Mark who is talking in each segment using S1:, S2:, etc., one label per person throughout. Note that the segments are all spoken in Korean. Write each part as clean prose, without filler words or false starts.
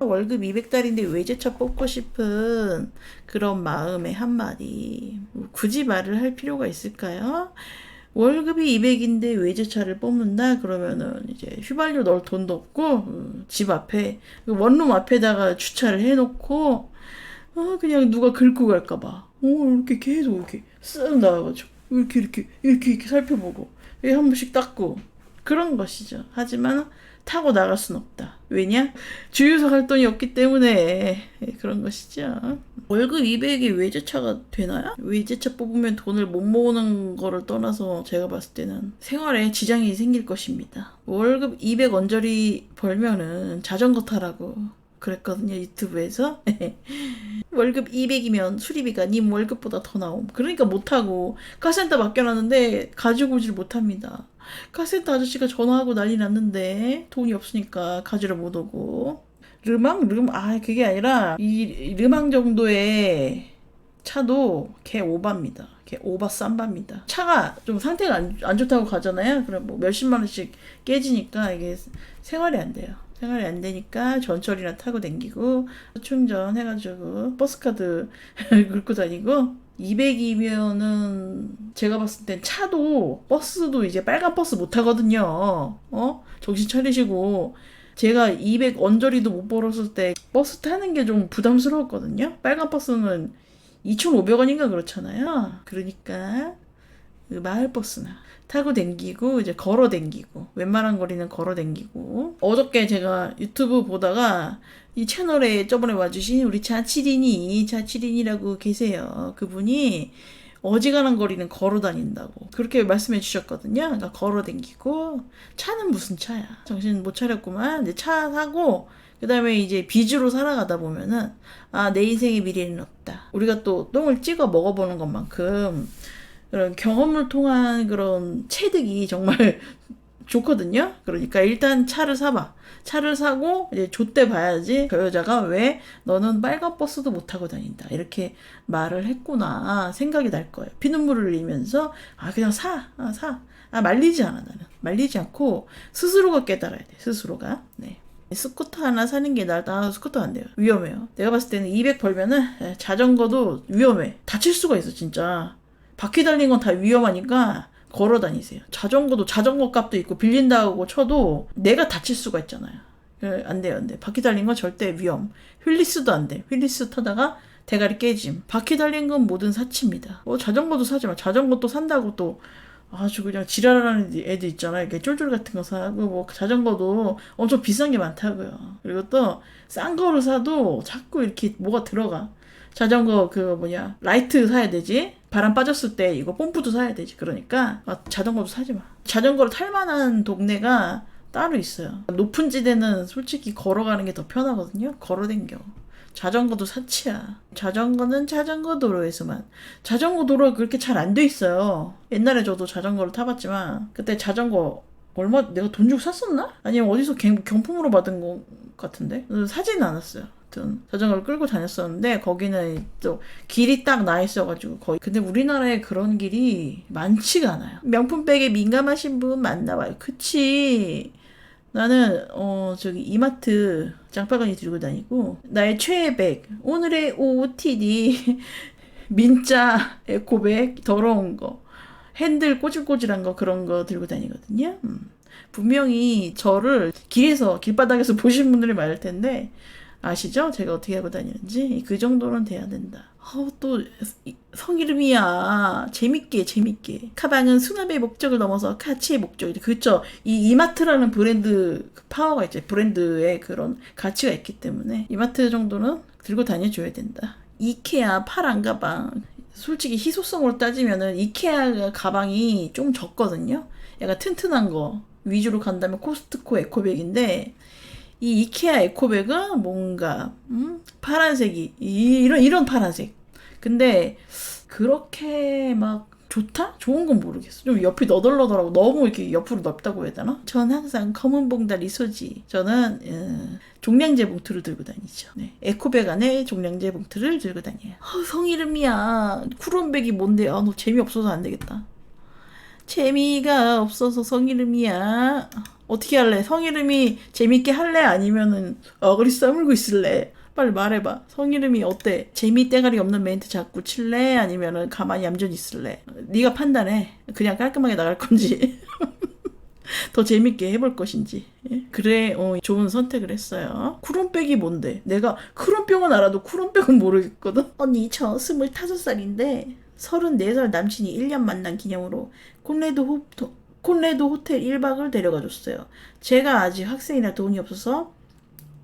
S1: 월급 200달인데 외제차 뽑고 싶은 그런 마음의 한마디. 굳이 말을 할 필요가 있을까요? 월급이 200인데 외제차를 뽑는다? 그러면은 이제 휘발유 넣을 돈도 없고, 집 앞에, 원룸 앞에다가 주차를 해놓고, 그냥 누가 긁고 갈까봐. 이렇게 계속 이렇게 쓱 나와가지고, 이렇게 살펴보고, 한 번씩 닦고, 그런 것이죠. 하지만 타고 나갈 순 없다. 왜냐? 주유소 갈 돈이 없기 때문에 그런 것이죠. 월급 200이 외제차가 되나요? 외제차 뽑으면 돈을 못 모으는 거를 떠나서 제가 봤을 때는 생활에 지장이 생길 것입니다. 월급 200 언저리 벌면은 자전거 타라고 그랬거든요, 유튜브에서. 월급 200이면 수리비가 님 월급보다 더 나옴. 그러니까 못하고 카센터 맡겨놨는데 가지고 오질 못합니다. 카센터 아저씨가 전화하고 난리 났는데 돈이 없으니까 가지러 못 오고. 그게 아니라 이 르망 정도의 차도 개 오바입니다. 개 오바 쌈바입니다. 차가 좀 상태가 안 좋다고 가잖아요. 그럼 뭐 몇십만 원씩 깨지니까 이게 생활이 안 돼요. 생활이 안 되니까 전철이나 타고 댕기고 충전해가지고 버스카드 긁고 다니고. 200이면은 제가 봤을 땐 차도 버스도 이제 빨간 버스 못 타거든요. 정신 차리시고. 제가 200 언저리도 못 벌었을 때 버스 타는 게 좀 부담스러웠거든요. 빨간 버스는 2,500원인가 그렇잖아요. 그러니까 그 마을버스나 타고 댕기고 이제 걸어 댕기고, 웬만한 거리는 걸어 댕기고. 어저께 제가 유튜브 보다가 이 채널에 저번에 와주신 우리 자치린이라고 계세요. 그분이 어지간한 거리는 걸어 다닌다고 그렇게 말씀해 주셨거든요. 그러니까 걸어 댕기고. 차는 무슨 차야. 정신 못 차렸구만. 이제 차 사고 그 다음에 이제 빚으로 살아가다 보면은 내 인생의 미래는 없다. 우리가 또 똥을 찍어 먹어보는 것만큼 그런 경험을 통한 그런 체득이 정말 좋거든요. 그러니까 일단 차를 사봐. 차를 사고 이제 좆대 봐야지 그 여자가 왜 너는 빨간 버스도 못 타고 다닌다 이렇게 말을 했구나 생각이 날 거예요. 피눈물을 흘리면서 그냥 사. 말리지 않아. 나는 말리지 않고 스스로가 깨달아야 돼. 스스로가. 네. 스쿠터 하나 사는 게 나 스쿠터 안 돼요. 위험해요. 내가 봤을 때는 200 벌면은 자전거도 위험해. 다칠 수가 있어 진짜. 바퀴 달린 건 다 위험하니까 걸어 다니세요. 자전거도 자전거 값도 있고 빌린다고 쳐도 내가 다칠 수가 있잖아요. 안 돼요. 바퀴 달린 건 절대 위험. 휠리스도 안 돼. 휠리스 타다가 대가리 깨짐. 바퀴 달린 건 모든 사치입니다. 자전거도 사지 마. 자전거 또 산다고 또 아주 그냥 지랄하는 애들 있잖아요. 이렇게 쫄쫄 같은 거 사고 뭐 자전거도 엄청 비싼 게 많다고요. 그리고 또 싼 거를 사도 자꾸 이렇게 뭐가 들어가. 자전거 라이트 사야 되지. 바람 빠졌을 때 이거 pom프도 사야 되지. 그러니까 자전거도 사지 마. 자전거를 탈 만한 동네가 따로 있어요. 높은 지대는 솔직히 걸어가는 게 더 편하거든요. 걸어댕겨. 자전거도 사치야. 자전거는 자전거 도로에서만. 자전거 도로가 그렇게 잘 안 돼 있어요. 옛날에 저도 자전거를 타봤지만 그때 자전거 내가 돈 주고 샀었나? 아니면 어디서 경품으로 받은 것 같은데? 사지는 않았어요. 자전거를 끌고 다녔었는데 거기는 또 길이 딱 나 있어가지고 거의. 근데 우리나라에 그런 길이 많지가 않아요. 명품백에 민감하신 분 많나봐요. 그치. 나는 이마트 장바구니 들고 다니고 나의 최애백 오늘의 OOTD 민자 에코백 더러운 거 핸들 꼬질꼬질한 거 그런 거 들고 다니거든요. 분명히 저를 길바닥에서 보신 분들이 많을 텐데 아시죠? 제가 어떻게 하고 다니는지. 그 정도는 돼야 된다. 또 성이름이야. 재밌게. 가방은 수납의 목적을 넘어서 가치의 목적이죠. 그렇죠. 이 이마트라는 브랜드 파워가 있죠. 브랜드의 그런 가치가 있기 때문에 이마트 정도는 들고 다녀줘야 된다. 이케아 파란 가방. 솔직히 희소성으로 따지면은 이케아 가방이 좀 적거든요. 약간 튼튼한 거 위주로 간다면 코스트코 에코백인데 이 이케아 에코백은 뭔가 파란색이 이런 파란색. 근데 그렇게 막 좋다? 좋은 건 모르겠어. 좀 옆이 너덜너덜하고 너무 이렇게 옆으로 넓다고 해야 되나? 전 항상 검은 봉다리 소지. 저는 종량제 봉투를 들고 다니죠. 네. 에코백 안에 종량제 봉투를 들고 다녀요. 성이름이야. 쿠론백이 뭔데? 너 재미없어서 안 되겠다. 재미가 없어서 성이름이야. 어떻게 할래? 성이름이 재밌게 할래? 아니면은 어그리 싸물고 있을래? 빨리 말해봐. 성이름이 어때? 재미 때가리 없는 멘트 자꾸 칠래? 아니면은 가만히 얌전히 있을래? 네가 판단해. 그냥 깔끔하게 나갈 건지 더 재밌게 해볼 것인지. 예? 그래, 좋은 선택을 했어요. 쿠론백이 뭔데? 내가 쿠론병은 알아도 쿠론백은 모르겠거든? 언니, 저 25살인데 34살 남친이 1년 만난 기념으로 콘레드 호텔 1박을 데려가 줬어요. 제가 아직 학생이라 돈이 없어서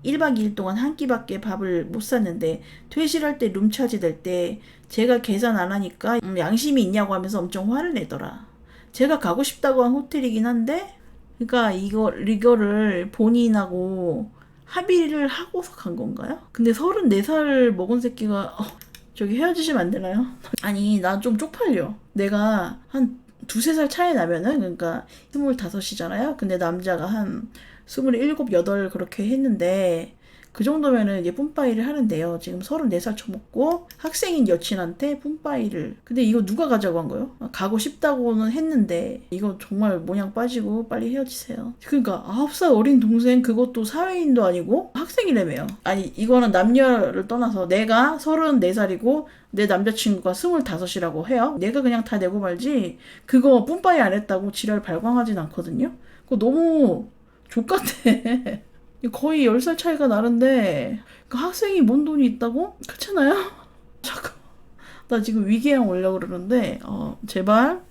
S1: 1박 2일 동안 한 끼밖에 밥을 못 샀는데 퇴실할 때 룸차지 될 때 제가 계산 안 하니까 양심이 있냐고 하면서 엄청 화를 내더라. 제가 가고 싶다고 한 호텔이긴 한데 그러니까 이거를 본인하고 합의를 하고서 간 건가요? 근데 34살 먹은 새끼가 저기 헤어지시면 안 되나요? 아니 나 좀 쪽팔려. 내가 한 두세 살 차이 나면은 그러니까 25이잖아요. 근데 남자가 한 27, 8 그렇게 했는데 그 정도면은 이제 뿜빠이를 하는데요. 지금 34살 쳐먹고 학생인 여친한테 뿜빠이를. 근데 이거 누가 가자고 한 거예요? 가고 싶다고는 했는데 이거 정말 모양 빠지고 빨리 헤어지세요. 그러니까 9살 어린 동생 그것도 사회인도 아니고 학생이라며요. 아니 이거는 남녀를 떠나서 내가 34살이고 내 남자친구가 25이라고 해요. 내가 그냥 다 내고 말지 그거 뿜빠이 안 했다고 지랄 발광하진 않거든요. 그거 너무 족같아. 거의 10살 차이가 나는데 그 학생이 뭔 돈이 있다고? 그렇잖아요? 잠깐 나 지금 위궤양 오려고 그러는데 제발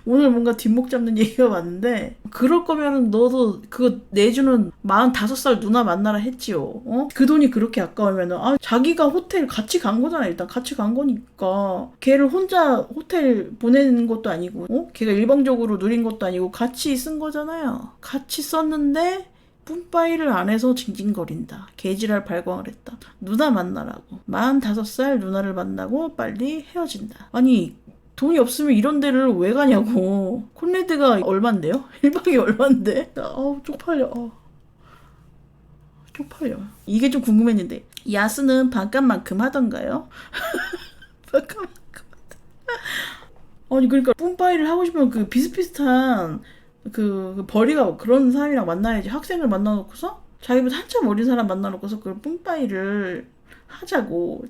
S1: 오늘 뭔가 뒷목 잡는 얘기가 많은데 그럴 거면은 너도 그거 내주는 45살 누나 만나라 했지요. 그 돈이 그렇게 아까우면은 자기가 호텔 같이 간 거잖아. 일단 같이 간 거니까 걔를 혼자 호텔 보내는 것도 아니고 걔가 일방적으로 누린 것도 아니고 같이 쓴 거잖아요. 같이 썼는데 뿜빠이를 안 해서 징징거린다. 개지랄 발광을 했다. 누나 만나라고. 45살 누나를 만나고 빨리 헤어진다. 아니 돈이 없으면 이런 데를 왜 가냐고. 콘레드가 얼만데요? 1박이 얼만데? 쪽팔려. 쪽팔려. 이게 좀 궁금했는데 야스는 반값만큼 하던가요? 반값만큼 아니 그러니까 뿜빠이를 하고 싶으면 그 비슷비슷한 그 벌이가 그런 사람이랑 만나야지. 학생을 만나놓고서 자기보다 한참 어린 사람 만나놓고서 그걸 뿜빠이를 하자고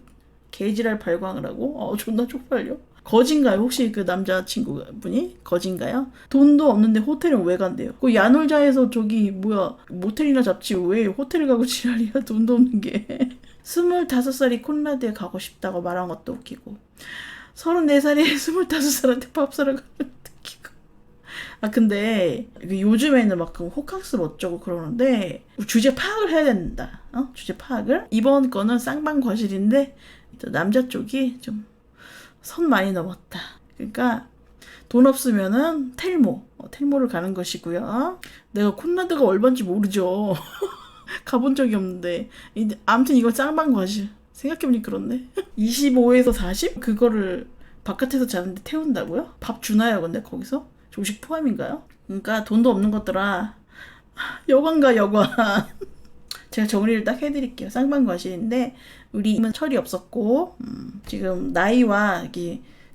S1: 개지랄 발광을 하고 존나 쪽팔려. 거진가요? 혹시 그 남자친구분이 거진가요? 돈도 없는데 호텔은 왜 간대요? 그 야놀자에서 저기 뭐야 모텔이나 잡지 왜 호텔을 가고 지랄이야. 돈도 없는 게 25살이 콘라드에 가고 싶다고 말한 것도 웃기고 34살이 25살한테 밥 사러 가는 것도 웃기고. 근데 요즘에는 막 호캉스 어쩌고 그러는데 주제 파악을 해야 된다. 주제 파악을. 이번 거는 쌍방과실인데 남자 쪽이 좀 선 많이 넘었다. 그러니까 돈 없으면은 텔모를 가는 것이고요. 내가 콘라드가 얼마인지 모르죠. 가본 적이 없는데 아무튼 이거 쌍방과실. 생각해보니 그렇네. 25에서 40? 그거를 바깥에서 자는데 태운다고요? 밥 주나요 근데 거기서? 조식 포함인가요? 그러니까 돈도 없는 것들아 여관가 여관. 제가 정리를 딱 해드릴게요. 쌍방과실인데 우리 임은 철이 없었고 지금 나이와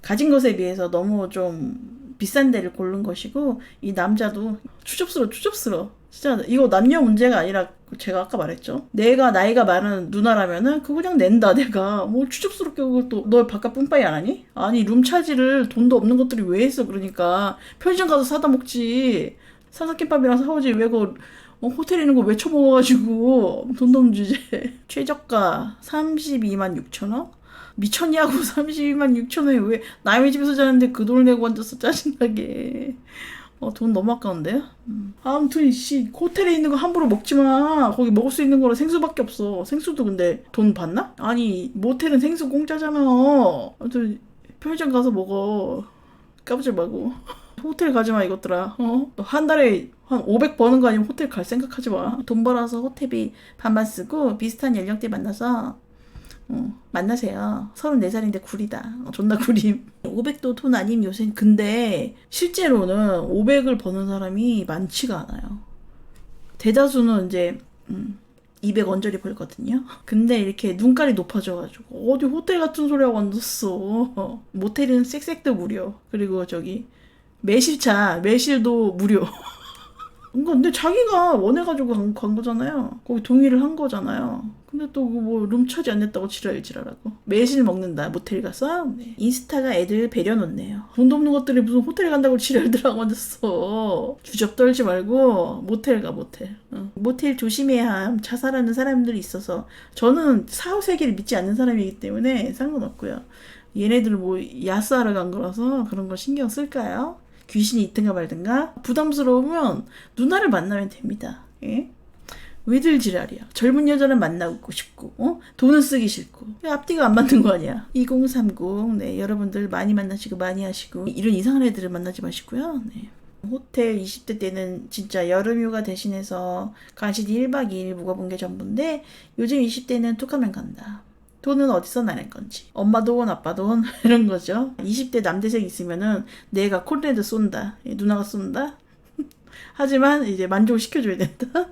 S1: 가진 것에 비해서 너무 좀 비싼 데를 고른 것이고 이 남자도 추접스러워. 진짜 이거 남녀 문제가 아니라 제가 아까 말했죠. 내가 나이가 많은 누나라면은 그거 그냥 낸다. 내가 뭐 추접스럽게 그것도 너 바깥 뿜빠이 안 하니? 아니 룸차지를 돈도 없는 것들이 왜 했어. 그러니까 편의점 가서 사다 먹지. 삼각김밥이랑 사오지 왜 그거 호텔에 있는 거 왜 처먹어가지고 돈도 없는 주제. 최저가 32만 6천 원? 미쳤냐고. 32만 6천 원에 왜 남의 집에서 자는데 그 돈을 내고 앉아서 짜증나게. 돈 너무 아까운데요? 아무튼 호텔에 있는 거 함부로 먹지 마. 거기 먹을 수 있는 거는 생수밖에 없어. 생수도 근데 돈 받나? 아니 모텔은 생수 공짜잖아. 아무튼 편의점 가서 먹어. 까부지 말고. 호텔 가지 마 이것들아. 한 달에 한 500 버는 거 아니면 호텔 갈 생각하지 마. 돈 벌어서 호텔비 반반 쓰고 비슷한 연령대 만나서 만나세요. 34살인데 구리다. 존나 구림. 500도 돈 아님 요새. 근데 실제로는 500을 버는 사람이 많지가 않아요. 대다수는 이제 200 언저리 벌거든요. 근데 이렇게 눈깔이 높아져가지고 어디 호텔 같은 소리 하고 앉았어. 모텔은 색색도 무료. 그리고 저기 매실도 무료. 근데 자기가 원해가지고 간 거잖아요. 거기 동의를 한 거잖아요. 근데 또 뭐 룸차지 안 냈다고 지랄지랄하고 매실 먹는다 모텔 가서. 네. 인스타가 애들 배려놓네요. 돈도 없는 것들이 무슨 호텔 간다고 지랄들 하고 앉았어. 주접 떨지 말고 모텔 가 모텔. 모텔 조심해야 함. 자살하는 사람들이 있어서. 저는 사후세계를 믿지 않는 사람이기 때문에 상관없고요. 얘네들 뭐 야스하러 간 거라서 그런 거 신경 쓸까요? 귀신이 있든가 말든가. 부담스러우면 누나를 만나면 됩니다. 예? 왜들 지랄이야. 젊은 여자는 만나고 싶고, 돈은 쓰기 싫고. 앞뒤가 안 맞는 거 아니야. 2030. 네, 여러분들 많이 만나시고 많이 하시고 이런 이상한 애들을 만나지 마시고요. 네. 호텔 20대 때는 진짜 여름휴가 대신해서 간신히 1박 2일 묵어본 게 전부인데 요즘 20대는 툭하면 간다. 돈은 어디서 나는 건지. 엄마 돈, 아빠 돈 이런 거죠. 20대 남대생 있으면은 내가 콜레드 쏜다. 누나가 쏜다. 하지만 이제 만족을 시켜줘야 된다.